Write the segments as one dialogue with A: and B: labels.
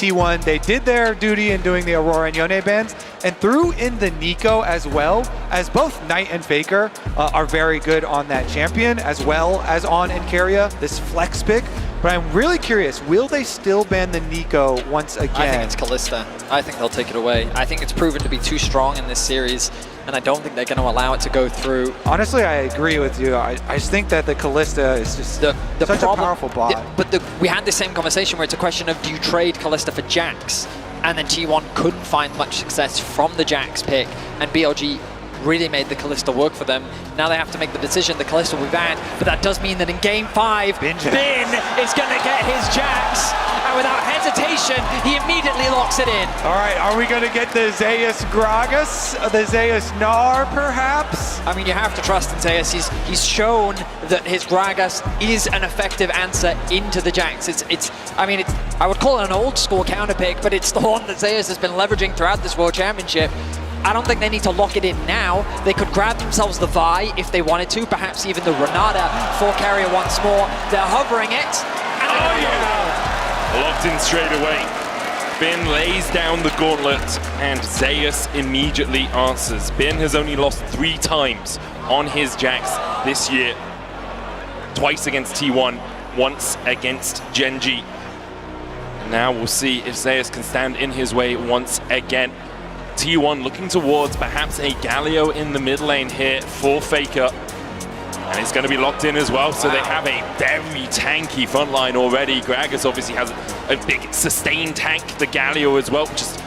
A: T1, they did their duty in doing the Aurora and Yone bans and threw in the Nico as well, as both Knight and Faker are very good on that champion, as well as on Encaria, this flex pick. But I'm really curious, will they still ban the Nico once again?
B: I think it's Kalista. I think they'll take it away. I think it's proven to be too strong in this series, and I don't think they're going to allow it to go through.
A: Honestly, I agree with you. I just think that the Kalista is just such a powerful bot.
B: We had the same conversation where it's a question of, do you trade Kalista for Jax? And then T1 couldn't find much success from the Jax pick, and BLG really made the Kalista work for them. Now they have to make the decision. The Kalista will be banned, but that does mean that in Game 5, Bin is going to get his Jax, and without hesitation, he immediately locks it in.
A: All right, are we going to get the Zeus Gragas, the Zeus Gnar, perhaps?
B: I mean, you have to trust in Zeus. He's shown that his Gragas is an effective answer into the Jax. I would call it an old school counter pick, but it's the one that Zeus has been leveraging throughout this World Championship. I don't think they need to lock it in now. They could grab themselves the Vi if they wanted to, perhaps even the Renata for carrier once more. They're hovering it.
C: Oh yeah! Locked in straight away. Bin lays down the gauntlet and Zeus immediately answers. Bin has only lost 3 times on his Jax this year. Twice against T1, once against Genji. And now we'll see if Zeus can stand in his way once again. T1 looking towards perhaps a Galio in the mid lane here for Faker. And it's going to be locked in as well, so they have a very tanky front line already. Gragas obviously has a big sustained tank, the Galio as well, which is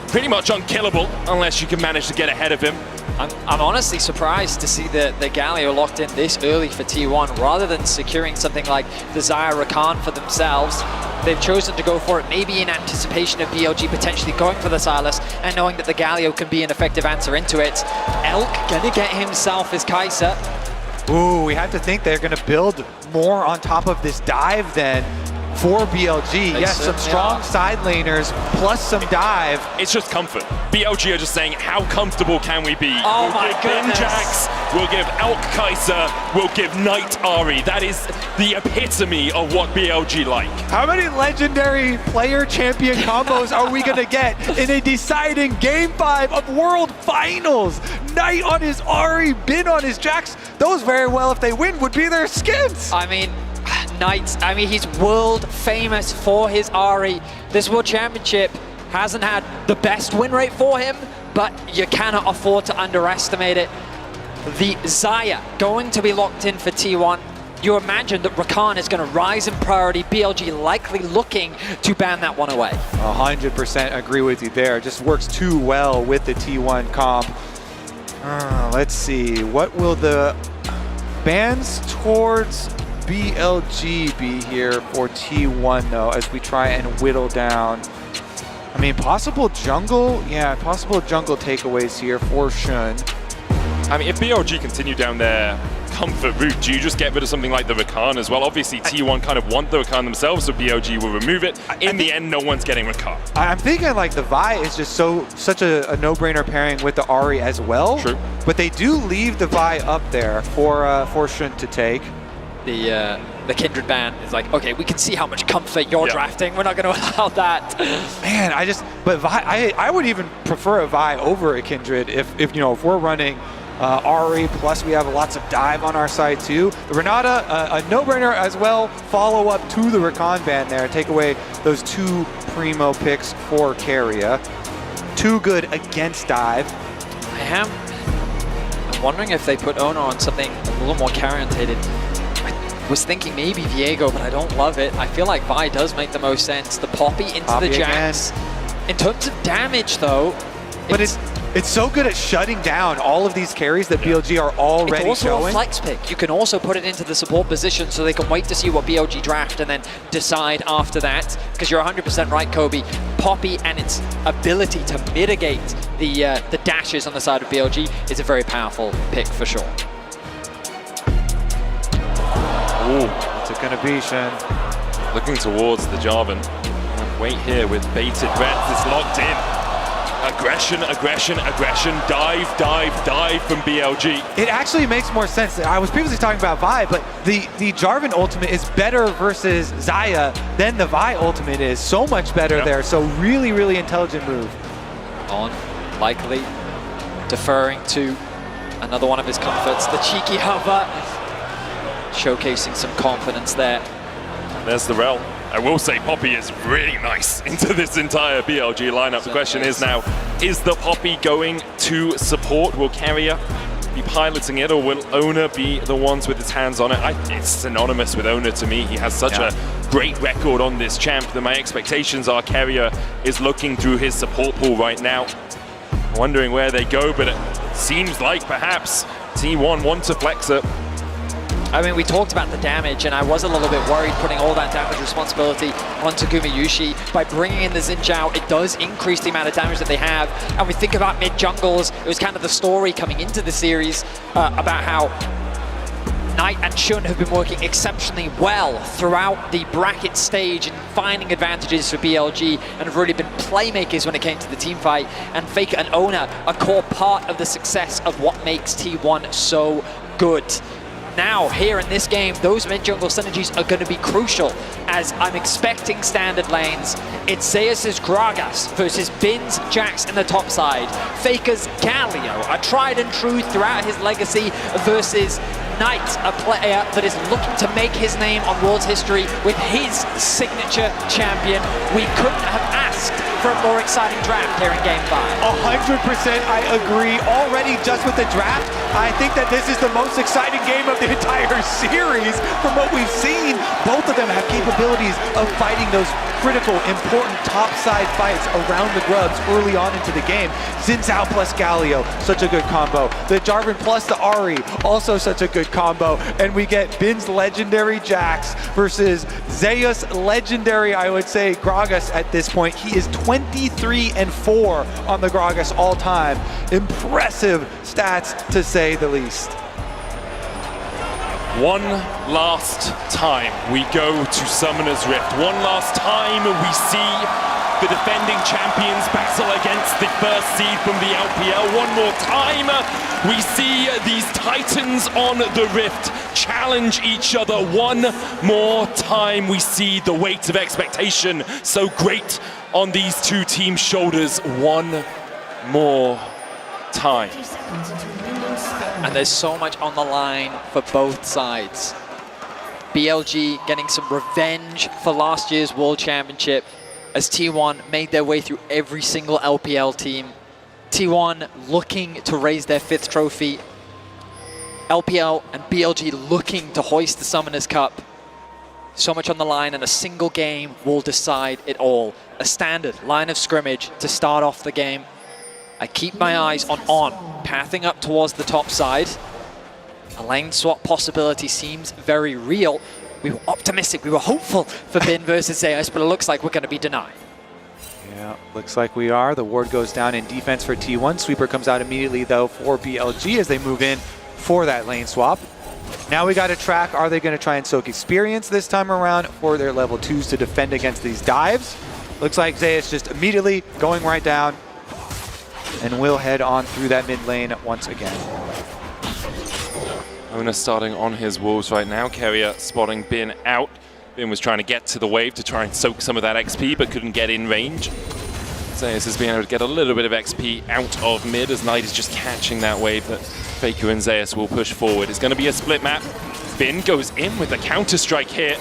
C: pretty much unkillable unless you can manage to get ahead of him.
B: I'm honestly surprised to see the Galio locked in this early for T1, rather than securing something like the Xayah Rakan for themselves. They've chosen to go for it, maybe in anticipation of BLG potentially going for the Sylas, and knowing that the Galio can be an effective answer into it. Elk gonna get himself his Kai'Sa.
A: Ooh, we have to think they're gonna build more on top of this dive then for BLG. Yes, some strong side laners plus some dive.
C: It's just comfort. BLG are just saying, how comfortable can we be?
B: Oh my goodness.
C: Jax, we'll give Elk Kai'Sa, we'll give Knight Ahri. That is the epitome of what BLG like.
A: How many legendary player champion combos are we gonna get in a deciding Game 5 of World Finals? Knight on his Ahri, Bin on his Jax. Those very well, if they win, would be their skins.
B: I mean, Knight, he's world famous for his Ahri. This World Championship hasn't had the best win rate for him, but you cannot afford to underestimate it. The Xayah going to be locked in for T1. You imagine that Rakan is going to rise in priority. BLG likely looking to ban that one away.
A: 100% agree with you there. It just works too well with the T1 comp. Let's see, what will the bans towards BLG be here for T1 though, as we try and whittle down? I mean, possible jungle, possible jungle takeaways here for Shun.
C: I mean, if BLG continue down their comfort route, do you just get rid of something like the Rakan as well? Obviously, T1 kind of want the Rakan themselves, so BLG will remove it. In the end, no one's getting Rakan.
A: I'm thinking like the Vi is just such a no-brainer pairing with the Ahri as well.
C: True.
A: But they do leave the Vi up there for Shun to take.
B: The Kindred ban is like, okay, we can see how much comfort you're drafting. We're not going to allow that.
A: Man, but Vi, I would even prefer a Vi over a Kindred if we're running Ahri, plus we have lots of dive on our side too. The Renata, a no-brainer as well. Follow up to the Rakan ban there. Take away those 2 primo picks for Keria. Too good against dive.
B: I'm wondering if they put Ono on something a little more carry-orientated. I was thinking maybe Viego, but I don't love it. I feel like Vi does make the most sense. The Poppy into the Jax. In terms of damage though,
A: but it's so good at shutting down all of these carries that BLG are already showing.
B: It's also a flex pick. You can also put it into the support position so they can wait to see what BLG draft and then decide after that. Because you're 100% right, Kobe. Poppy and its ability to mitigate the dashes on the side of BLG is a very powerful pick for sure.
C: Ooh.
A: What's it gonna be, Shen?
C: Looking towards the Jarvan. Wait here with baited breath. It's locked in. Aggression, aggression, aggression, dive, dive, dive from BLG.
A: It actually makes more sense. I was previously talking about Vi, but the Jarvan ultimate is better versus Xayah than the Vi ultimate is. So much better there. So really, really intelligent move.
B: On, likely deferring to another one of his comforts, the cheeky hover. Showcasing some confidence there.
C: There's the rel. I will say Poppy is really nice into this entire BLG lineup. The question is now, is the Poppy going to support? Will Carrier be piloting it, or will Owner be the ones with his hands on it? It's synonymous with Owner to me. He has such a great record on this champ that my expectations are Carrier is looking through his support pool right now, wondering where they go, but it seems like perhaps T1 want to flex it.
B: I mean, we talked about the damage, and I was a little bit worried putting all that damage responsibility onto Gumayusi. By bringing in the Xin Zhao, it does increase the amount of damage that they have. And we think about mid-jungles, it was kind of the story coming into the series about how Knight and Xun have been working exceptionally well throughout the bracket stage and finding advantages for BLG, and have really been playmakers when it came to the team fight. And Faker and Owner, a core part of the success of what makes T1 so good. Now, here in this game, those mid-jungle synergies are going to be crucial, as I'm expecting standard lanes. It's Zeus' Gragas versus Bin's Jax in the top side. Faker's Galio, a tried and true throughout his legacy, versus Knight, a player that is looking to make his name on World's history with his signature champion. We couldn't have asked for a more exciting draft here in Game 5.
A: 100% I agree. Already just with the draft, I think that this is the most exciting game of the entire series from what we've seen. Both of them have capabilities of fighting those critical, important top-side fights around the grubs early on into the game. Xin Zhao plus Galio, such a good combo. The Jarvan plus the Ahri, also such a good combo. And we get Bin's legendary Jax versus Zeus legendary, I would say, Gragas at this point. He is 23-4 on the Gragas all time. Impressive stats, to say the least.
C: One last time we go to Summoner's Rift. One last time we see the defending champions battle against the first seed from the LPL. One more time we see these titans on the Rift challenge each other. One more time we see the weight of expectation so great on these two teams' shoulders. One more time.
B: And there's so much on the line for both sides. BLG getting some revenge for last year's World Championship as T1 made their way through every single LPL team. T1 looking to raise their 5th trophy. LPL and BLG looking to hoist the Summoners Cup. So much on the line, and a single game will decide it all. A standard line of scrimmage to start off the game. I keep my eyes on pathing up towards the top side. A lane swap possibility seems very real. We were optimistic, we were hopeful for Bin versus Zeus, but it looks like we're going to be denied.
A: Yeah, looks like we are. The ward goes down in defense for T1. Sweeper comes out immediately, though, for BLG as they move in for that lane swap. Now we got to track, are they going to try and soak experience this time around for their level 2s to defend against these dives? Looks like Zeus just immediately going right down, and will head on through that mid lane once again.
C: Owner starting on his wolves right now. Carrier spotting Bin out. Bin was trying to get to the wave to try and soak some of that XP, but couldn't get in range. Zeus has been able to get a little bit of XP out of mid as Knight is just catching that wave that Faker and Zeus will push forward. It's going to be a split map. Bin goes in with a counter-strike here.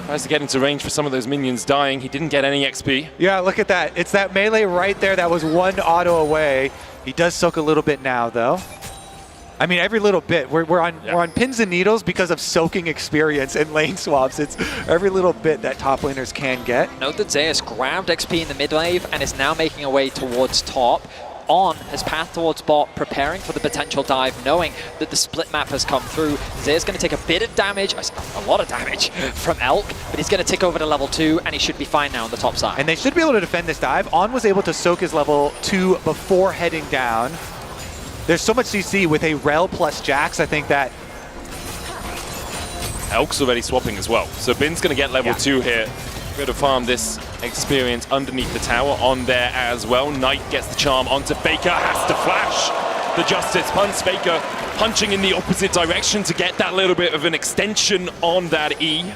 C: Tries to get into range for some of those minions dying. He didn't get any XP.
A: Yeah, look at that. It's that melee right there that was one auto away. He does soak a little bit now, though. I mean, every little bit. We're on pins and needles because of soaking experience and lane swaps. It's every little bit that top laners can get.
B: Note that Zeus grabbed XP in the mid wave and is now making a way towards top. On his path towards bot, preparing for the potential dive, knowing that the split map has come through. Zeus going to take a bit of damage, a lot of damage from Elk, but he's going to tick over to level 2, and he should be fine now on the top side.
A: And they should be able to defend this dive. On was able to soak his level 2 before heading down. There's so much CC with a Rel plus Jax. I think that
C: Elk's already swapping as well. So Bin's going to get level 2 here. Going to farm this experience underneath the tower on there as well. Knight gets the charm onto Faker, has to flash the Justice Punch. Faker punching in the opposite direction to get that little bit of an extension on that E.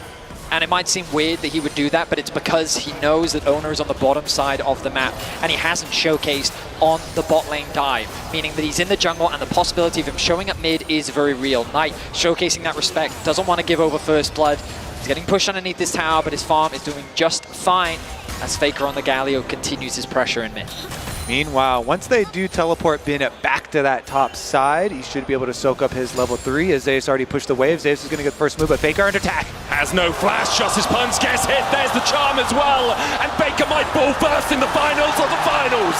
B: And it might seem weird that he would do that, but it's because he knows that Oner is on the bottom side of the map, and he hasn't showcased on the bot lane dive, meaning that he's in the jungle, and the possibility of him showing up mid is very real. Knight showcasing that respect, doesn't want to give over first blood. He's getting pushed underneath this tower, but his farm is doing just fine as Faker on the Galio continues his pressure in mid.
A: Meanwhile, once they do teleport Bin back to that top side, he should be able to soak up his level 3 as Zeus already pushed the wave. Zeus is going to get the first move, but Faker under attack.
C: Has no flash, Justice Punch gets hit, there's the charm as well, and Faker might fall first in the finals of the finals.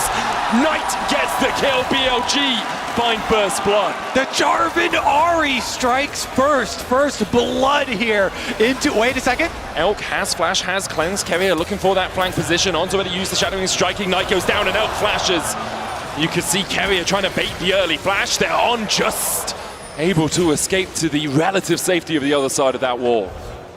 C: Knight gets the kill, BLG find first blood.
A: The Jarvan Ahri strikes first blood here into, wait a second.
C: Elk has flash, has cleanse. Keria looking for that flank position, onto it to use the shadowing striking. Knight goes down and Elk flashes. You can see Keria trying to bait the early flash. They're on, just able to escape to the relative safety of the other side of that wall.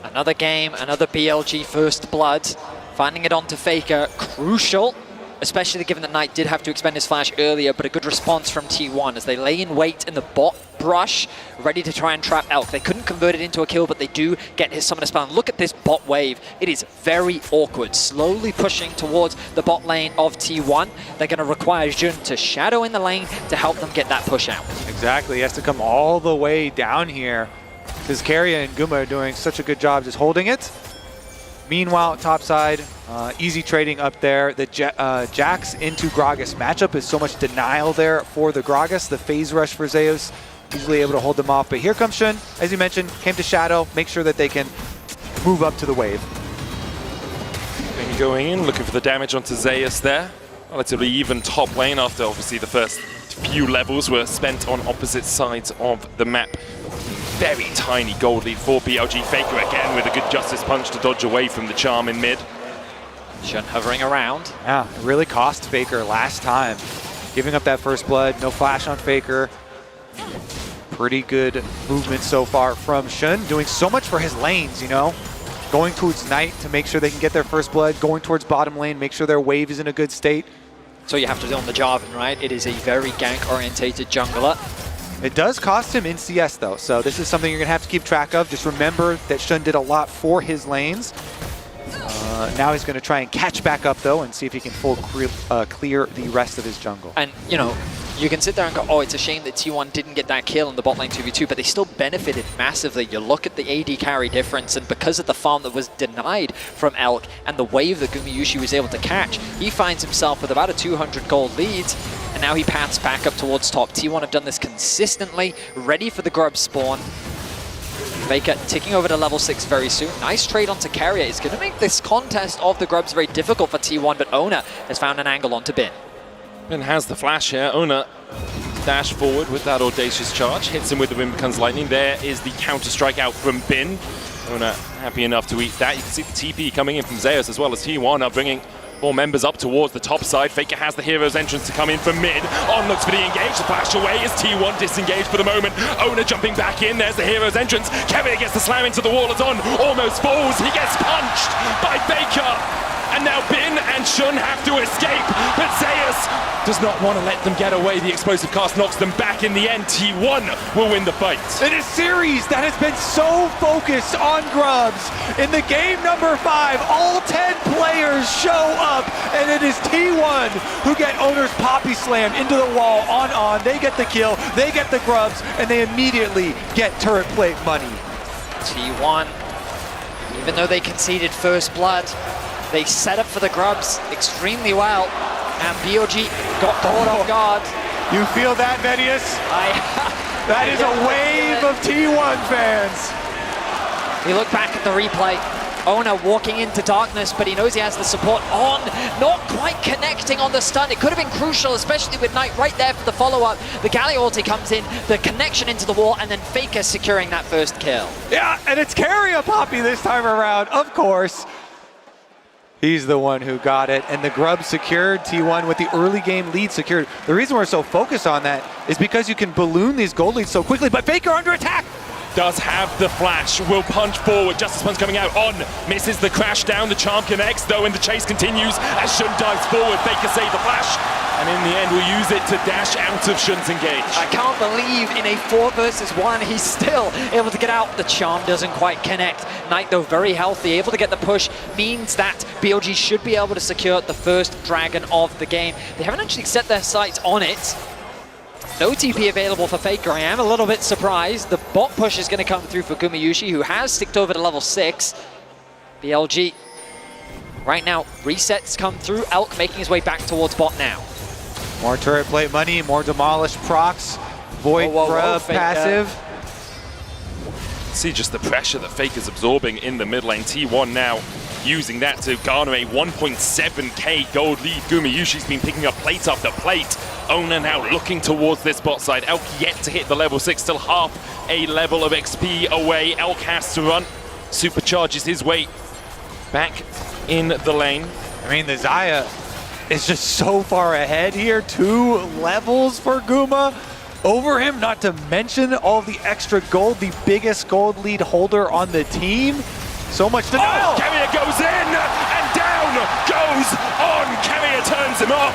B: Another game, another BLG first blood. Finding it onto Faker, crucial, especially given that Knight did have to expend his flash earlier, but a good response from T1 as they lay in wait in the bot brush, ready to try and trap Elk. They couldn't convert it into a kill, but they do get his summoner spell. And look at this bot wave. It is very awkward, slowly pushing towards the bot lane of T1. They're going to require Jun to shadow in the lane to help them get that push out.
A: Exactly, he has to come all the way down here because Keria and Guma are doing such a good job just holding it. Meanwhile, topside, easy trading up there. The Jax into Gragas matchup is so much denial there for the Gragas. The phase rush for Zeus, easily able to hold them off. But here comes Shun, as you mentioned, came to shadow, make sure that they can move up to the wave.
C: Then going in, looking for the damage onto Zeus there. Relatively even top lane after obviously the first few levels were spent on opposite sides of the map. Very tiny gold lead for BLG. Faker again with a good Justice Punch to dodge away from the charm in mid.
B: Shun hovering around.
A: Yeah, it really cost Faker last time. Giving up that first blood, no flash on Faker. Pretty good movement so far from Shun, doing so much for his lanes, you know? Going towards Knight to make sure they can get their first blood, going towards bottom lane, make sure their wave is in a good state.
B: So you have to do on the Jarvan, right? It is a very gank-orientated jungler.
A: It does cost him in CS though, so this is something you're gonna have to keep track of. Just remember that Shun did a lot for his lanes. Now he's gonna try and catch back up though and see if he can full clear the rest of his jungle.
B: And, you know, you can sit there and go, oh, it's a shame that T1 didn't get that kill in the bot lane 2v2, but they still benefited massively. You look at the AD carry difference, and because of the farm that was denied from Elk and the wave that Gumayushi was able to catch, he finds himself with about a 200 gold lead, and now he paths back up towards top. T1 have done this consistently, ready for the grub spawn. Faker ticking over to level 6 very soon. Nice trade onto Keria. It's going to make this contest of the grubs very difficult for T1, but Oner has found an angle onto Bin.
C: Bin has the flash here. Oner dash forward with that audacious charge. Hits him with the Wind Becomes Lightning. There is the counter strike out from Bin. Oner happy enough to eat that. You can see the TP coming in from Zeus as well as T1 are bringing more members up towards the top side. Faker has the hero's entrance to come in from mid. On looks for the engage. The flash away is T1 disengaged for the moment. Oner jumping back in. There's the hero's entrance. Keria gets the slam into the wall. It's on. Almost falls. He gets punched by Faker. And now Bin and Shun have to escape, but Zeus does not want to let them get away. The explosive cast knocks them back. In the end, T1 will win the fight.
A: In a series that has been so focused on grubs, in the game number 5, all 10 players show up, and it is T1 who get Oner's Poppy Slam into the wall on. They get the kill, they get the grubs, and they immediately get turret plate money.
B: T1, even though they conceded first blood, they set up for the grubs extremely well, and BLG got caught off guard.
A: You feel that, Vedius? That is a wave of T1 fans.
B: We look back at the replay. Oner walking into darkness, but he knows he has the support on. Not quite connecting on the stun. It could have been crucial, especially with Knight right there for the follow-up. The Galio ulti comes in, the connection into the wall, and then Faker securing that first kill.
A: Yeah, and it's Keria Poppy this time around, of course. He's the one who got it, and the grub secured. T1 with the early game lead secured. The reason we're so focused on that is because you can balloon these gold leads so quickly, but Faker under attack!
C: does have the flash, will punch forward. Justice Punch coming out on, misses the crash down. The charm connects though, and the chase continues as Shun dives forward. Faker save the flash, and in the end will use it to dash out of Shun's engage.
B: I can't believe in a 4 versus 1, he's still able to get out. The charm doesn't quite connect. Knight, though, very healthy, able to get the push, means that BLG should be able to secure the first dragon of the game. They haven't actually set their sights on it. No TP available for Faker. I am a little bit surprised. The bot push is going to come through for Gumayusi, who has sticked over to level 6. BLG, right now, resets come through. Elk making his way back towards bot now.
A: More turret plate money, more demolish procs, void grub passive.
C: See just the pressure that Faker's absorbing in the mid lane. T1 now using that to garner a 1.7k gold lead. Gumayushi's been picking up plate after plate. Ona now looking towards this bot side. Elk yet to hit the level 6, still half a level of XP away. Elk has to run, supercharges his way back in the lane.
A: I mean, the Xayah is just so far ahead here. 2 levels for Guma over him, not to mention all the extra gold, the biggest gold lead holder on the team. So much to know.
C: Oh, Carrier goes in and down goes on. Carrier turns him up.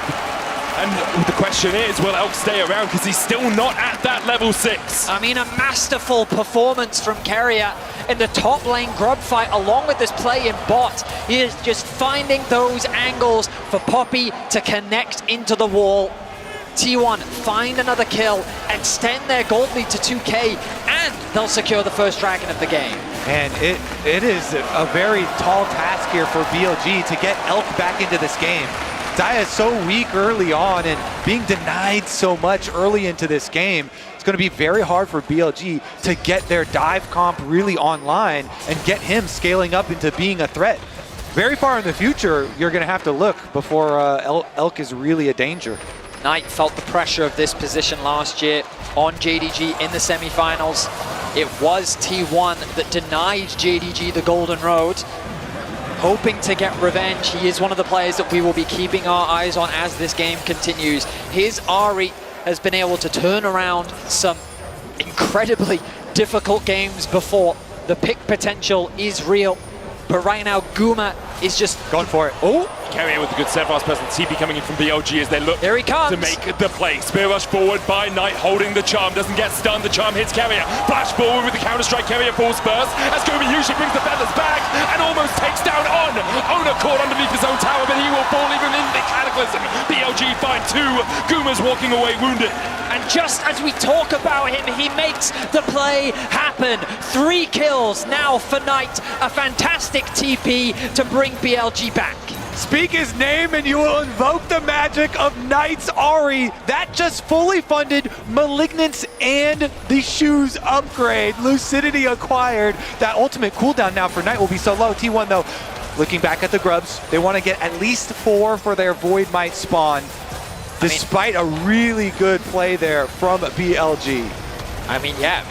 C: And the question is, will Elk stay around because he's still not at that level 6?
B: I mean, a masterful performance from Carrier in the top lane grub fight along with this play in bot. He is just finding those angles for Poppy to connect into the wall. T1 find another kill, extend their gold lead to 2k, and they'll secure the first dragon of the game.
A: And it is a very tall task here for BLG to get Elk back into this game. Xayah is so weak early on, and being denied so much early into this game, it's going to be very hard for BLG to get their dive comp really online and get him scaling up into being a threat. Very far in the future, you're going to have to look before Elk is really a danger.
B: Knight felt the pressure of this position last year on JDG in the semifinals. It was T1 that denied JDG the Golden Road. Hoping to get revenge, he is one of the players that we will be keeping our eyes on as this game continues. His Ahri has been able to turn around some incredibly difficult games before. The pick potential is real, but right now Guma is just
A: going for it. Oh!
C: Carrier with a good set fast person. TP coming in from BLG as they look
B: there he comes
C: to make the play. Spear rush forward by Knight, holding the charm, doesn't get stunned. The charm hits Carrier. Flash forward with the counter strike. Carrier falls first as Gumayusi brings the feathers back and almost takes down On. Ona caught underneath his own tower, but he will fall even in the cataclysm. BLG find 2. Guma's walking away wounded.
B: And just as we talk about him, he makes the play happen. 3 kills now for Knight. A fantastic TP to bring BLG back.
A: Speak his name and you will invoke the magic of Knight's Ahri. That just fully funded Malignance and the shoes upgrade. Lucidity acquired. That ultimate cooldown now for Knight will be so low. T1 though, looking back at the grubs, they want to get at least 4 for their Void Might spawn. Despite a really good play there from BLG.
B: I mean, yeah.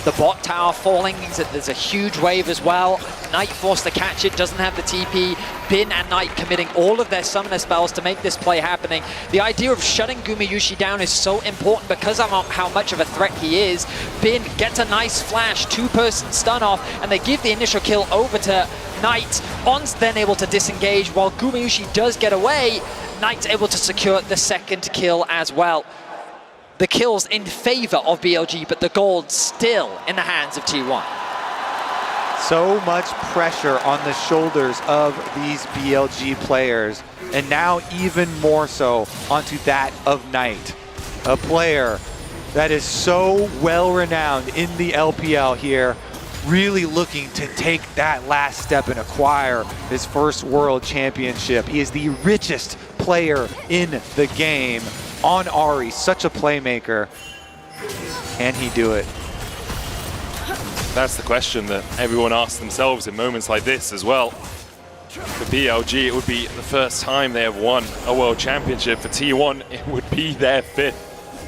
B: The bot tower falling means that there's a huge wave as well. Knight forced to catch it, doesn't have the TP. Bin and Knight committing all of their summoner spells to make this play happening. The idea of shutting Gumayusi down is so important because of how much of a threat he is. Bin gets a nice flash, 2-person stun off, and they give the initial kill over to Knight. On's then able to disengage while Gumayusi does get away. Knight's able to secure the second kill as well. The kills in favor of BLG, but the gold still in the hands of T1.
A: So much pressure on the shoulders of these BLG players, and now even more so onto that of Knight, a player that is so well renowned in the LPL here, really looking to take that last step and acquire his first world championship. He is the richest player in the game on Ahri, such a playmaker. Can he do it?
C: That's the question that everyone asks themselves in moments like this as well. For BLG, it would be the first time they have won a world championship. For T1, it would be their 5th.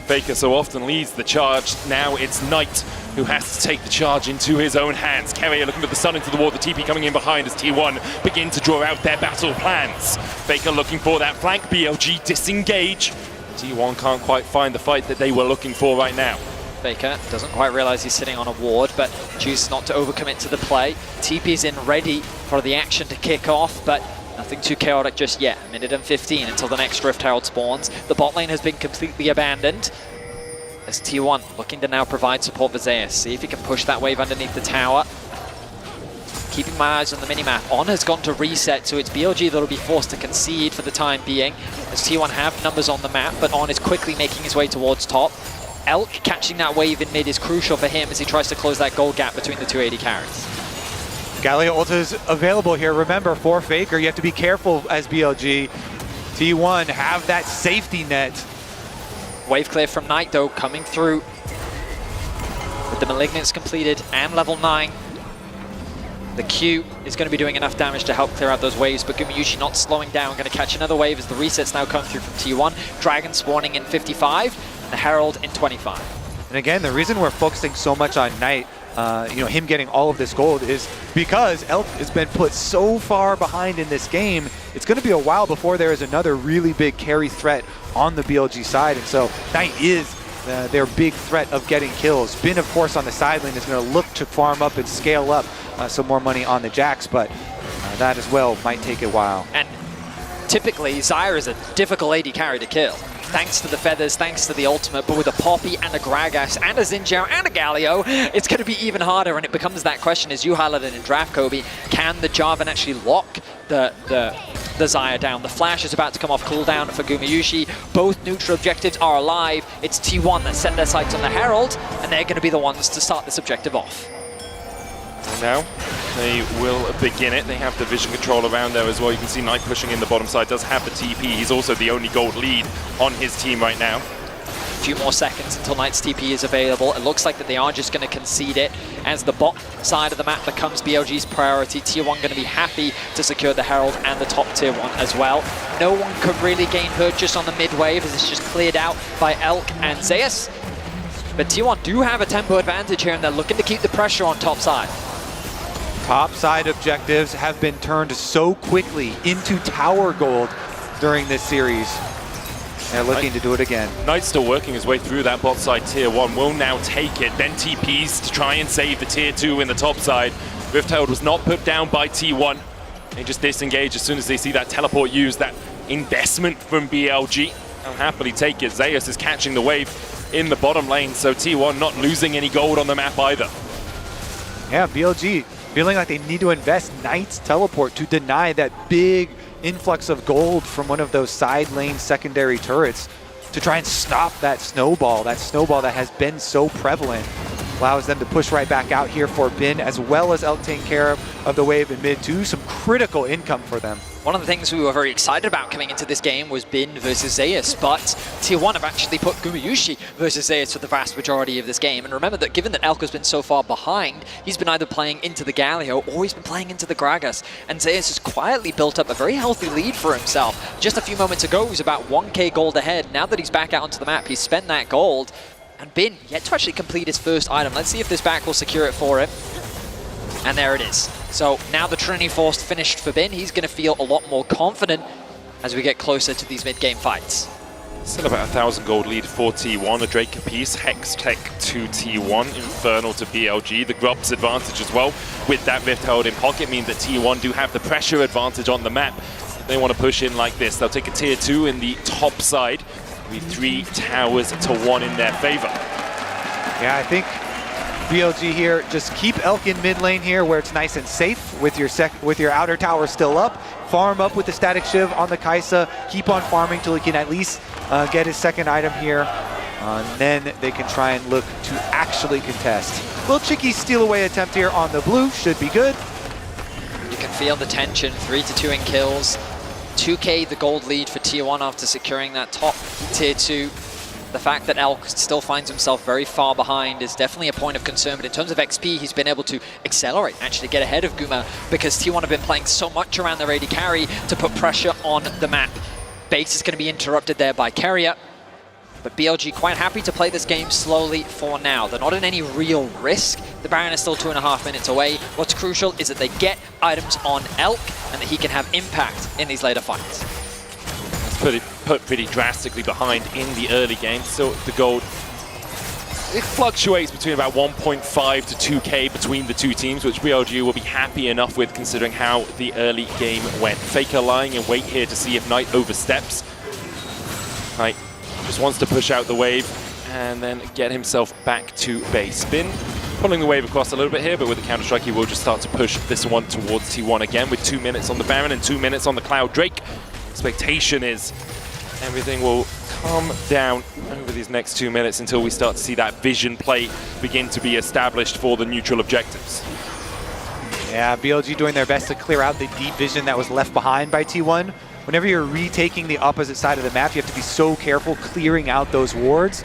C: Faker so often leads the charge. Now it's Knight who has to take the charge into his own hands. Carrier looking to the sun into the wall, the TP coming in behind as T1 begin to draw out their battle plans. Faker looking for that flank, BLG disengage. T1 can't quite find the fight that they were looking for right now.
B: Faker doesn't quite realize he's sitting on a ward, but chooses not to overcommit to the play. TP's in ready for the action to kick off, but nothing too chaotic just yet. A minute and 15 until the next Rift Herald spawns. The bot lane has been completely abandoned. As T1 looking to now provide support for Zeus. See if he can push that wave underneath the tower. Keeping my eyes on the minimap. On has gone to reset, so it's BLG that'll be forced to concede for the time being. As T1 have numbers on the map, but On is quickly making his way towards top. Elk catching that wave in mid is crucial for him as he tries to close that gold gap between the two AD carries.
A: Galio ult is available here. Remember, for Faker, you have to be careful as BLG. T1 have that safety net.
B: Wave clear from Knight, though, coming through with the Malignance completed and level 9. The Q is going to be doing enough damage to help clear out those waves, but Gumayusi not slowing down, going to catch another wave as the resets now come through from T1. Dragon spawning in 55, and the Herald in 25.
A: And again, the reason we're focusing so much on Knight, him getting all of this gold, is because Elk has been put so far behind in this game. It's going to be a while before there is another really big carry threat on the BLG side, and so Knight is their big threat of getting kills. Bin, of course, on the side lane is going to look to farm up and scale up some more money on the Jax, but that as well might take a while.
B: And typically, Zyra is a difficult AD carry to kill. Thanks to the feathers, thanks to the ultimate, but with a Poppy and a Gragas and a Xinjiao and a Galio, it's going to be even harder, and it becomes that question, as you highlighted in Draft, Kobe, can the Jarvan actually lock the Zyra down? The flash is about to come off cooldown for Gumayusi. Both neutral objectives are alive. It's T1 that set their sights on the Herald, and they're going to be the ones to start this objective off.
C: Now they will begin it. They have the vision control around there as well. You can see Knight pushing in the bottom side, does have the TP. He's also the only gold lead on his team right now.
B: A few more seconds until Knight's TP is available. It looks like that they are just going to concede it as the bot side of the map becomes BLG's priority. Tier 1 going to be happy to secure the Herald and the top Tier 1 as well. No one could really gain purchase on the mid wave as it's just cleared out by Elk and Zeus. But Tier 1 do have a tempo advantage here, and they're looking to keep the pressure on top side.
A: Top side objectives have been turned so quickly into tower gold during this series. They're looking to do it again.
C: Knight's still working his way through that bot side Tier 1, will now take it, then TPs to try and save the Tier 2 in the top side. Rift Herald was not put down by T1. They just disengage as soon as they see that teleport used, that investment from BLG. They'll happily take it. Zeus is catching the wave in the bottom lane, so T1 not losing any gold on the map either.
A: Yeah, BLG feeling like they need to invest Knight's teleport to deny that big influx of gold from one of those side lane secondary turrets to try and stop that snowball that has been so prevalent. Allows them to push right back out here for Bin, as well as Elk taking care of the wave in mid too. Some critical income for them.
B: One of the things we were very excited about coming into this game was Bin versus Zeus, but Tier 1 have actually put Gumayusi versus Zeus for the vast majority of this game. And remember that given that Elk has been so far behind, he's been either playing into the Galio or he's been playing into the Gragas. And Zeus has quietly built up a very healthy lead for himself. Just a few moments ago, he was about 1k gold ahead. Now that he's back out onto the map, he's spent that gold. And Bin yet to actually complete his first item. Let's see if this back will secure it for him. And there it is. So now the Trinity Force finished for Bin. He's going to feel a lot more confident as we get closer to these mid-game fights.
C: Still about 1,000 gold lead for T1. A Drake apiece, Hex Tech to T1, Infernal to BLG. The Grub's advantage as well with that Rift Herald in pocket means that T1 do have the pressure advantage on the map. They want to push in like this. They'll take a Tier 2 in the top side. With 3 towers to 1 in their favor.
A: Yeah, I think BLG here, just keep Elk in mid lane here where it's nice and safe with your outer tower still up. Farm up with the Static Shiv on the Kaisa. Keep on farming till he can at least get his second item here. And then they can try and look to actually contest. Little cheeky steal away attempt here on the blue. Should be good.
B: You can feel the tension. 3-2 in kills. 2k the gold lead for Tier 1 after securing that top Tier 2. The fact that Elk still finds himself very far behind is definitely a point of concern, but in terms of XP, he's been able to accelerate, actually get ahead of Guma, because Tier 1 have been playing so much around their AD carry to put pressure on the map. Base is going to be interrupted there by Carrier, but BLG quite happy to play this game slowly for now. They're not in any real risk. The Baron is still 2.5 minutes away. What's crucial is that they get items on Elk and that he can have impact in these later fights.
C: It's put pretty drastically behind in the early game. So the gold it fluctuates between about 1.5 to 2K between the two teams, which BLG will be happy enough with considering how the early game went. Faker lying in wait here to see if Knight oversteps. Knight just wants to push out the wave and then get himself back to base. Bin pulling the wave across a little bit here, but with the Counter-Strike he will just start to push this one towards T1 again with 2 minutes on the Baron and 2 minutes on the Cloud Drake. Expectation is everything will calm down over these next 2 minutes until we start to see that vision play begin to be established for the neutral objectives.
A: Yeah, BLG doing their best to clear out the deep vision that was left behind by T1. Whenever you're retaking the opposite side of the map, you have to be so careful clearing out those wards.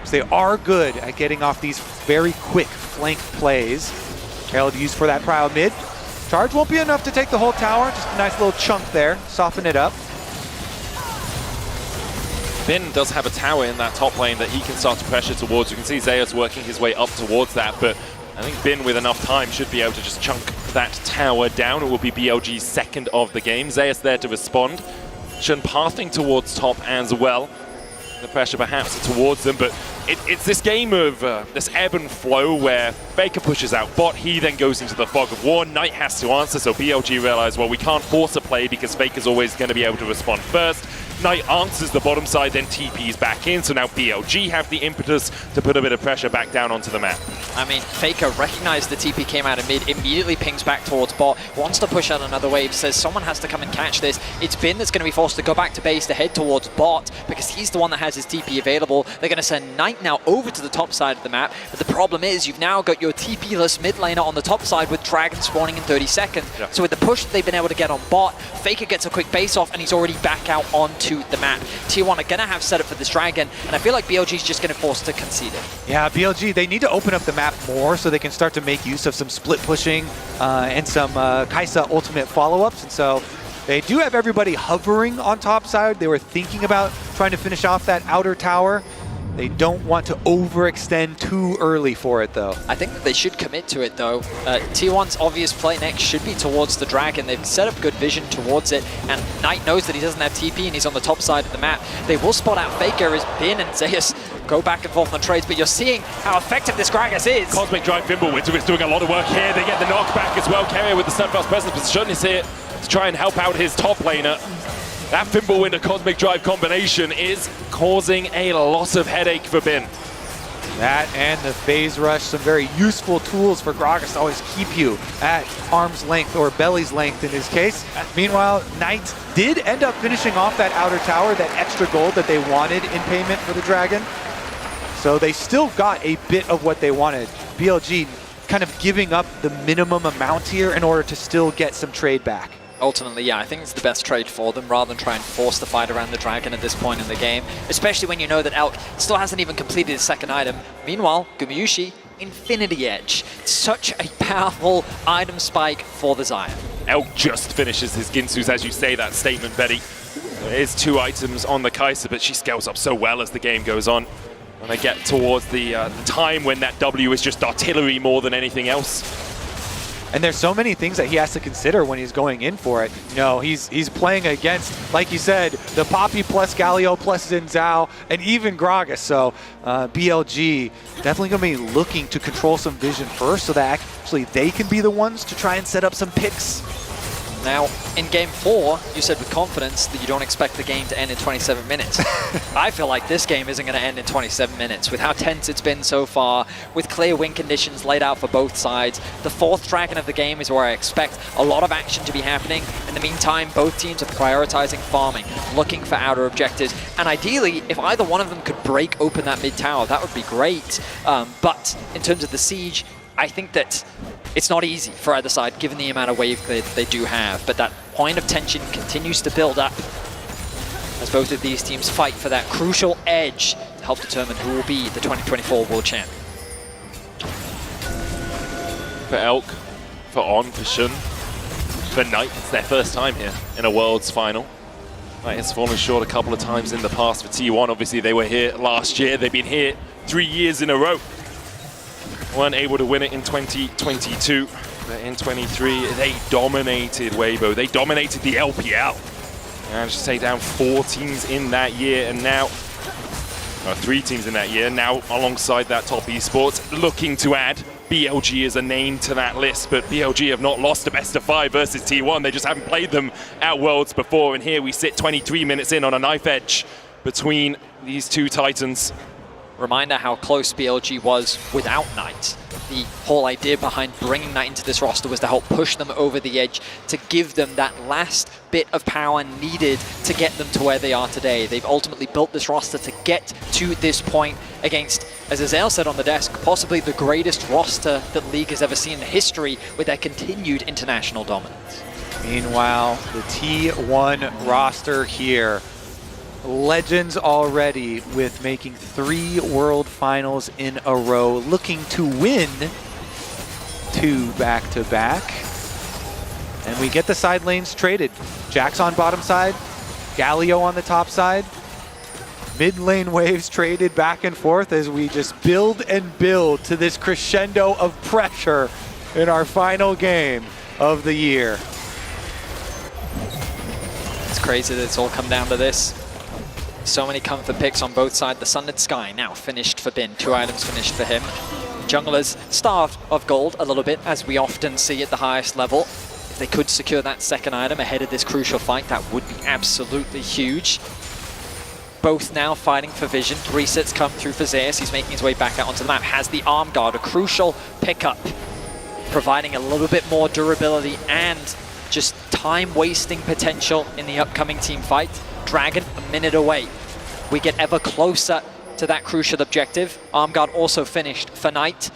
A: So they are good at getting off these very quick flank plays. Herald used for that prio mid. Charge won't be enough to take the whole tower, just a nice little chunk there, soften it up.
C: Bin does have a tower in that top lane that he can start to pressure towards. You can see Zeus working his way up towards that, but I think Bin with enough time should be able to just chunk that tower down. It will be BLG's second of the game. Zeus there to respond. Shen pathing towards top as well. The pressure perhaps towards them, but it's this game of this ebb and flow where Faker pushes out bot, he then goes into the fog of war, Knight has to answer, so BLG realize, well, we can't force a play because Faker's always going to be able to respond first. Knight answers the bottom side, then TP's back in, so now BLG have the impetus to put a bit of pressure back down onto the map.
B: I mean, Faker recognized the TP came out of mid, immediately pings back towards bot, wants to push out another wave, says someone has to come and catch this. It's Bin that's going to be forced to go back to base to head towards bot because he's the one that has his TP available. They're going to send Knight now over to the top side of the map, but the problem is you've now got your TP-less mid laner on the top side with Dragon spawning in 30 seconds.
C: Yeah.
B: So with the push that they've been able to get on bot, Faker gets a quick base off and he's already back out onto the map. T1 are going to have set up for this Dragon, and I feel like BLG is just going to force to concede it.
A: Yeah, BLG, they need to open up the map more so they can start to make use of some split pushing and some Kai'Sa ultimate follow-ups. And so they do have everybody hovering on top side. They were thinking about trying to finish off that outer tower. They don't want to overextend too early for it, though.
B: I think that they should commit to it, though. T1's obvious play next should be towards the Dragon. They've set up good vision towards it, and Knight knows that he doesn't have TP and he's on the top side of the map. They will spot out Faker as Bin and Zeus go back and forth on trades, but you're seeing how effective this Gragas is.
C: Cosmic Drive Fimbulwinter is doing a lot of work here. They get the knockback as well. Carrier with the Sunfast presence, but Shun is here to try and help out his top laner. That Fimbulwinter Cosmic Drive combination is causing a lot of headache for Bin.
A: That and the phase rush, some very useful tools for Gragas to always keep you at arm's length or belly's length in his case. Meanwhile, Knight did end up finishing off that outer tower, that extra gold that they wanted in payment for the Dragon. So they still got a bit of what they wanted. BLG kind of giving up the minimum amount here in order to still get some trade back.
B: Ultimately, yeah, I think it's the best trade for them rather than try and force the fight around the Dragon at this point in the game, especially when you know that Elk still hasn't even completed his second item. Meanwhile, Gumayusi, Infinity Edge. Such a powerful item spike for the Zion.
C: Elk just finishes his Ginsus, as you say that statement, Betty. There is 2 items on the Kai'Sa, but she scales up so well as the game goes on. When they get towards the time when that W is just artillery more than anything else.
A: And there's so many things that he has to consider when he's going in for it. You know, he's playing against, like you said, the Poppy plus Galio plus Xin Zhao and even Gragas. So BLG definitely going to be looking to control some vision first so that actually they can be the ones to try and set up some picks.
B: Now, in Game 4, you said with confidence that you don't expect the game to end in 27 minutes. I feel like this game isn't going to end in 27 minutes. With how tense it's been so far, with clear win conditions laid out for both sides, the 4th Dragon of the game is where I expect a lot of action to be happening. In the meantime, both teams are prioritizing farming, looking for outer objectives, and ideally, if either one of them could break open that mid tower, that would be great. But in terms of the siege, I think that it's not easy for either side, given the amount of wave clear that they do have. But that point of tension continues to build up as both of these teams fight for that crucial edge to help determine who will be the 2024 World Champ.
C: For Elk, for On, for Shun, for Knight, it's their first time here in a Worlds final. Knight has fallen short a couple of times in the past for T1. Obviously, they were here last year. They've been here 3 years in a row. Weren't able to win it in 2022, but in 23 they dominated Weibo. They dominated the LPL. And just take down 4 teams in that year, and now 3 teams in that year. Now, alongside that top esports, looking to add BLG as a name to that list, but BLG have not lost a best of 5 versus T1. They just haven't played them at Worlds before, and here we sit 23 minutes in on a knife edge between these two titans.
B: Reminder how close BLG was without Knight. The whole idea behind bringing Knight into this roster was to help push them over the edge, to give them that last bit of power needed to get them to where they are today. They've ultimately built this roster to get to this point against, as Azael said on the desk, possibly the greatest roster that League has ever seen in history with their continued international dominance.
A: Meanwhile, the T1 roster here. Legends already with making 3 World Finals in a row, looking to win 2 back-to-back. And we get the side lanes traded. Jax on bottom side, Galio on the top side. Mid lane waves traded back and forth as we just build and build to this crescendo of pressure in our final game of the year.
B: It's crazy that it's all come down to this. So many comfort picks on both sides. The Sunlit Sky now finished for Bin. 2 items finished for him. Junglers starved of gold a little bit, as we often see at the highest level. If they could secure that second item ahead of this crucial fight, that would be absolutely huge. Both now fighting for vision. Resets come through for Zeus. He's making his way back out onto the map. Has the arm guard, a crucial pickup, providing a little bit more durability and just time-wasting potential in the upcoming team fight. Dragon a minute away. We get ever closer to that crucial objective. Arm guard also finished for Knight.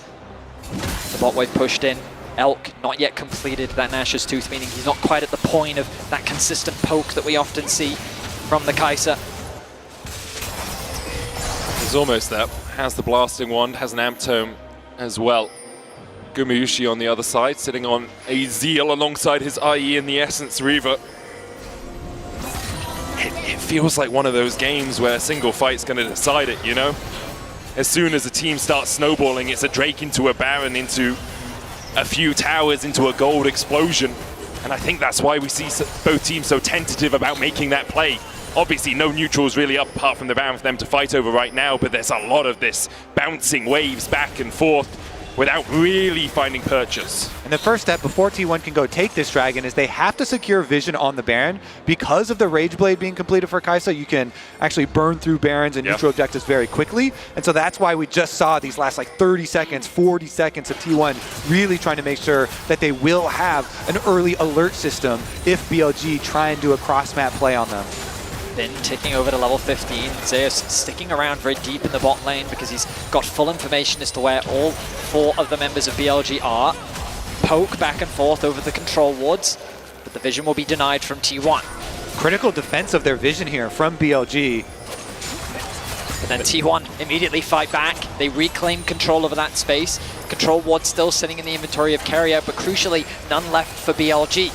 B: The bot wave pushed in. Elk not yet completed that Nash's Tooth, meaning he's not quite at the point of that consistent poke that we often see from the Kai'Sa.
C: He's almost there. Has the blasting wand, has an amp tome as well. Gumayushi on the other side, sitting on a Zeal alongside his IE in the Essence Reaver. It feels like one of those games where a single fight's going to decide it, you know? As soon as the team starts snowballing, it's a Drake into a Baron, into a few towers, into a gold explosion. And I think that's why we see both teams so tentative about making that play. Obviously, no neutrals really up apart from the Baron for them to fight over right now, but there's a lot of this bouncing waves back and forth without really finding purchase.
A: And the first step before T1 can go take this dragon is they have to secure vision on the Baron. Because of the Rage Blade being completed for Kai'Sa, you can actually burn through Barons and neutral objectives very quickly. And so that's why we just saw these last like 30 seconds, 40 seconds of T1 really trying to make sure that they will have an early alert system if BLG try and do a cross-map play on them.
B: Bin ticking over to level 15. Zeus sticking around very deep in the bot lane because he's got full information as to where all 4 of the members of BLG are. Poke back and forth over the control wards, but the vision will be denied from T1.
A: Critical defense of their vision here from BLG.
B: But then T1 immediately fight back. They reclaim control over that space. Control ward still sitting in the inventory of Carrier, but crucially, none left for BLG.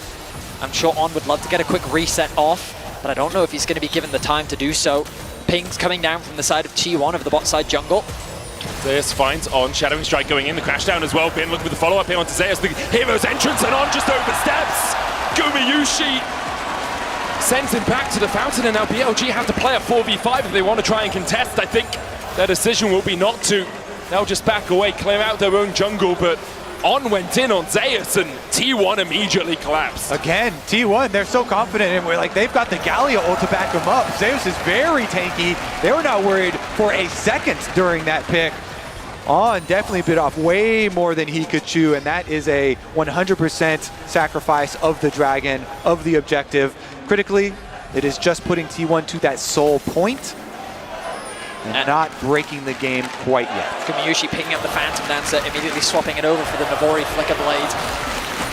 B: I'm sure On would love to get a quick reset off, but I don't know if he's going to be given the time to do so. Pings coming down from the side of T1 of the bot side jungle.
C: Zeus finds On, Shadowing Strike going in, the crash down as well. Bin looking for the follow-up here onto Zeus, the hero's entrance, and On just oversteps. Gumayushi sends him back to the fountain, and now BLG have to play a 4v5 if they want to try and contest. I think their decision will be not to. They'll just back away, clear out their own jungle, but On went in on Zeus, and T1 immediately collapsed.
A: Again, T1, they're so confident, and we're like, they've got the Galio ult to back them up. Zeus is very tanky. They were not worried for a second during that pick. On definitely bit off way more than he could chew, and that is a 100% sacrifice of the dragon, of the objective. Critically, it is just putting T1 to that soul point and not breaking the game quite yet.
B: Gumayushi picking up the Phantom Dancer, immediately swapping it over for the Navori Flicker Blade.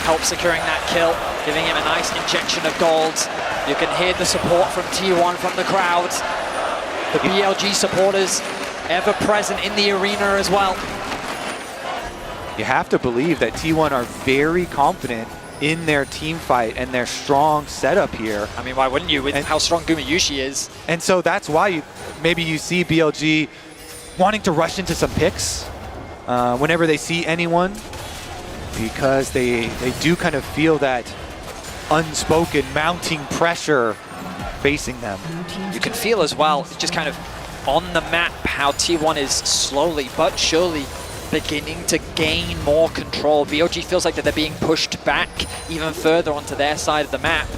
B: Help securing that kill, giving him a nice injection of gold. You can hear the support from T1 from the crowd. The BLG supporters ever present in the arena as well.
A: You have to believe that T1 are very confident in their team fight and their strong setup here.
B: I mean, why wouldn't you with how strong Gumayushi is?
A: And so that's why maybe you see BLG wanting to rush into some picks whenever they see anyone, because they do kind of feel that unspoken mounting pressure facing them.
B: You can feel as well, just kind of on the map how T1 is slowly but surely beginning to gain more control. BLG feels like that they're being pushed back even further onto their side of the map.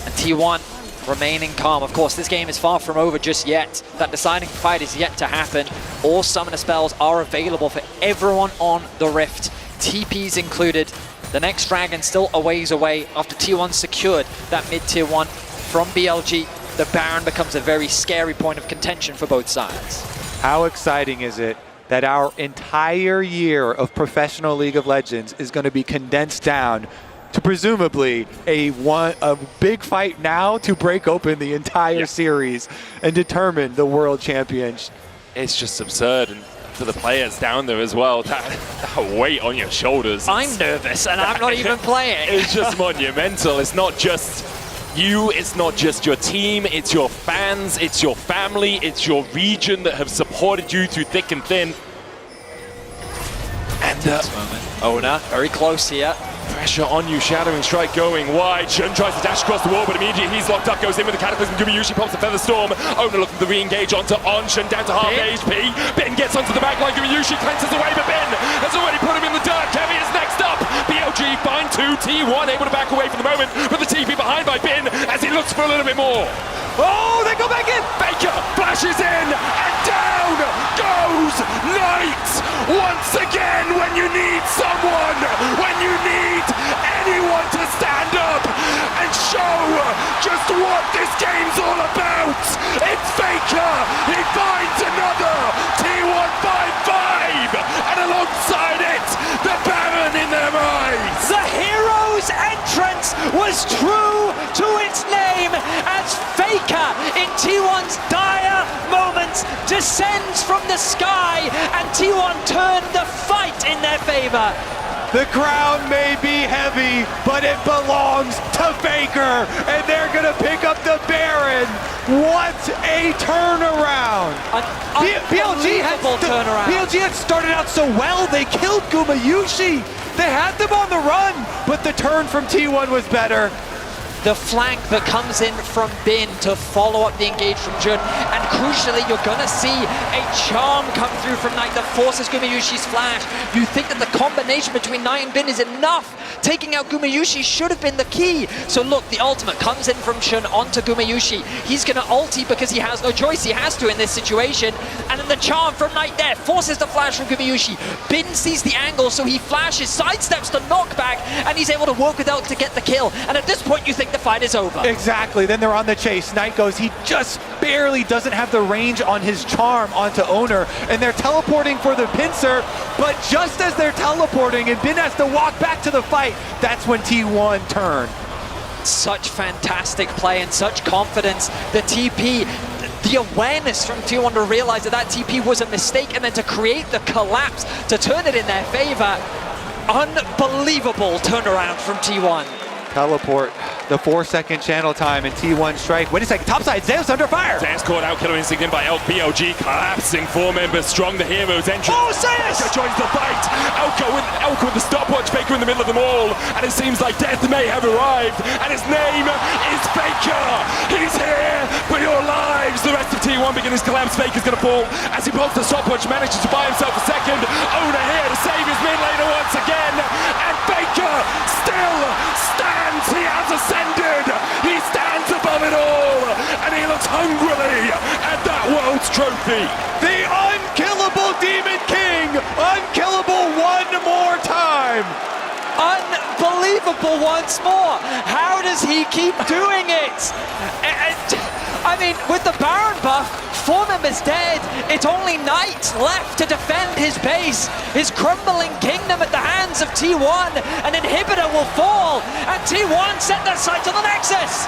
B: And T1 remaining calm. Of course, this game is far from over just yet. That deciding fight is yet to happen. All summoner spells are available for everyone on the Rift, TPs included. The next dragon still a ways away after T1 secured that mid-tier 1 from BLG. The Baron becomes a very scary point of contention for both sides.
A: How exciting is it that our entire year of professional League of Legends is going to be condensed down to presumably a big fight now to break open the entire series and determine the world champion.
C: It's just absurd, and for the players down there as well, that weight on your shoulders.
B: I'm nervous, and I'm not even playing.
C: It's just monumental. It's not just you, it's not just your team, it's your fans, it's your family, it's your region that have supported you through thick and thin. And
B: Oner, very close here.
C: Pressure on you, Shadowing Strike going wide. Shun tries to dash across the wall, but immediately he's locked up, goes in with the Cataclysm. Gumayushi pops a Feather Storm. Oner looking to re-engage onto On. Shun down to half HP. Bin gets onto the back line. Gumayushi cleanses away, but Bin has already put him in the dirt. Kevy is next up. BLG find 2. T1 able to back away for the moment, but the TP behind by Bin as he looks for a little bit more.
A: Oh, they go back in!
C: Faker flashes in, and down goes Knight! Once again, when you need someone, when you need anyone to stand up and show just what this game's all about, it's Faker! He finds another T1 5-5, and alongside it, the Baron in their eyes!
B: The hero's entrance was true to its name as Faker in T1's dire moments descends from the sky, and T1 turned the fight in their favor.
A: The crown may be heavy, but it belongs to Faker, and they're gonna pick up the Baron. What a turnaround! BLG had started out so well. They killed Gumayushi. They had them on the run, but the turn from T1 was better.
B: The flank that comes in from Bin to follow up the engage from Jun, and crucially you're gonna see a charm come through from Knight that forces Gumayushi's flash. You think that the combination between Knight and Bin is enough? Taking out Gumayushi should have been the key. So look, the ultimate comes in from Shun onto Gumayushi. He's gonna ulti because he has no choice, he has to in this situation, and then the charm from Knight there forces the flash from Gumayushi. Bin sees the angle, so he flashes, sidesteps the knockback, and he's able to work with ult to get the kill. And at this point you think the fight is over.
A: Exactly, then they're on the chase. Knight goes, he just barely doesn't have the range on his charm onto Oner, and they're teleporting for the pincer, but just as they're teleporting and Bin has to walk back to the fight, that's when T1 turned.
B: Such fantastic play and such confidence. The TP, the awareness from T1 to realize that that TP was a mistake, and then to create the collapse to turn it in their favor. Unbelievable turnaround from T1.
A: Teleport, the 4-second channel time, and T1 strike. Wait a second, topside, Zeus under fire!
C: Zeus caught out, killer instinct in by Elk. BLG collapsing, 4 members strong, the hero's entrance.
A: Oh, Zeus!
C: Faker joins the fight! Elk with the stopwatch, Faker in the middle of them all, and it seems like death may have arrived, and his name is Faker! He's here for your lives! The rest of T1 begins to collapse, Faker's gonna fall, as he pulls the stopwatch, manages to buy himself a second. Oner here to save his mid laner once again, and Faker still stands! He has ascended! He stands above it all! And he looks hungrily at that world's trophy!
A: The unkillable Demon King! Unkillable one more time!
B: Unbelievable once more! How does he keep doing it? I mean, with the Baron buff, 4 members dead, it's only Knight left to defend his base, his crumbling kingdom at the hands of T1. An inhibitor will fall, and T1 set their sights on the Nexus.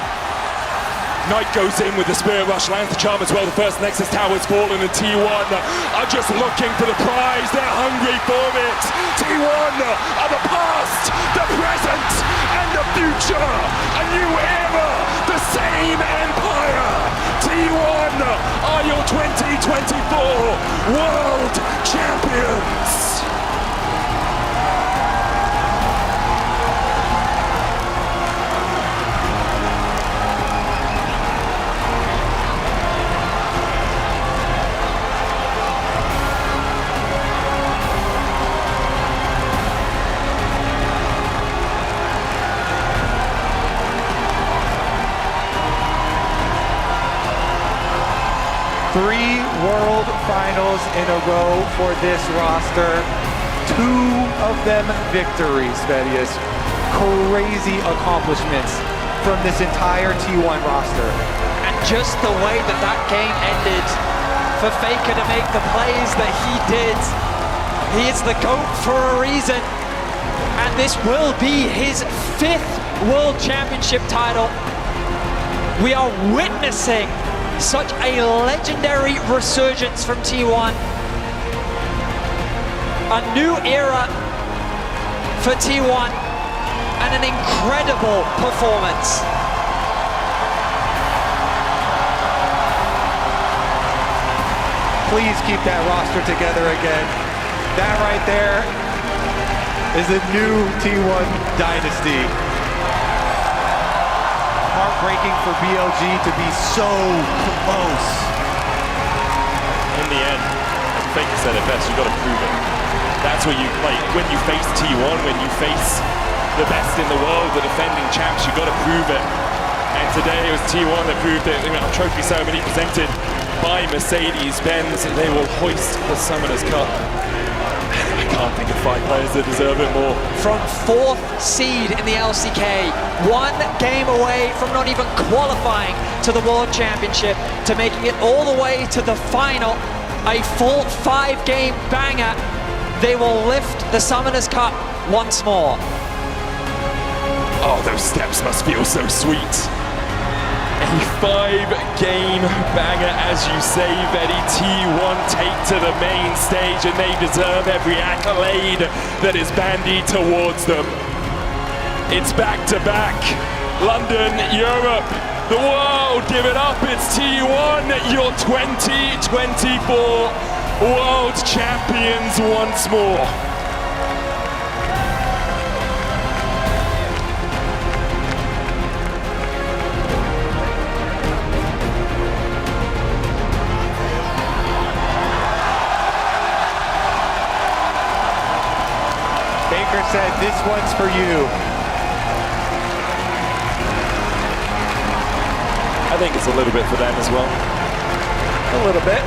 C: Knight goes in with the Spirit Rush, lands the charm as well. The first Nexus tower's fallen, and T1 are just looking for the prize. They're hungry for it. T1 are the past, the present, and the future. A new era, the same empire. T1 are your 2024 World Champions.
A: 3 World Finals in a row for this roster. 2 of them victories, Vedius. Crazy accomplishments from this entire T1 roster.
B: And just the way that that game ended, for Faker to make the plays that he did, he is the GOAT for a reason. And this will be his 5th World Championship title. We are witnessing such a legendary resurgence from T1. A new era for T1 and an incredible performance.
A: Please keep that roster together again. That right there is a new T1 dynasty. Heartbreaking for BLG to be so close.
C: In the end, Faker said it best, you've got to prove it. That's what you, like, when you face T1, when you face the best in the world, the defending champs, you've got to prove it. And today it was T1 that proved it. A trophy ceremony presented by Mercedes-Benz. They will hoist the Summoners Cup. I can't think of 5 players that deserve it more.
B: From 4th seed in the LCK, 1 game away from not even qualifying to the World Championship, to making it all the way to the final, a full 5-game banger. They will lift the Summoners Cup once more.
C: Oh, those steps must feel so sweet. A 5-game banger, as you say, Betty. T1 take to the main stage, and they deserve every accolade that is bandied towards them. It's back-to-back. London, Europe, the world, give it up. It's T1, your 2024 world champions once more.
A: Baker said, "This one's for you."
C: I think it's a little bit for them as well.
A: A little bit.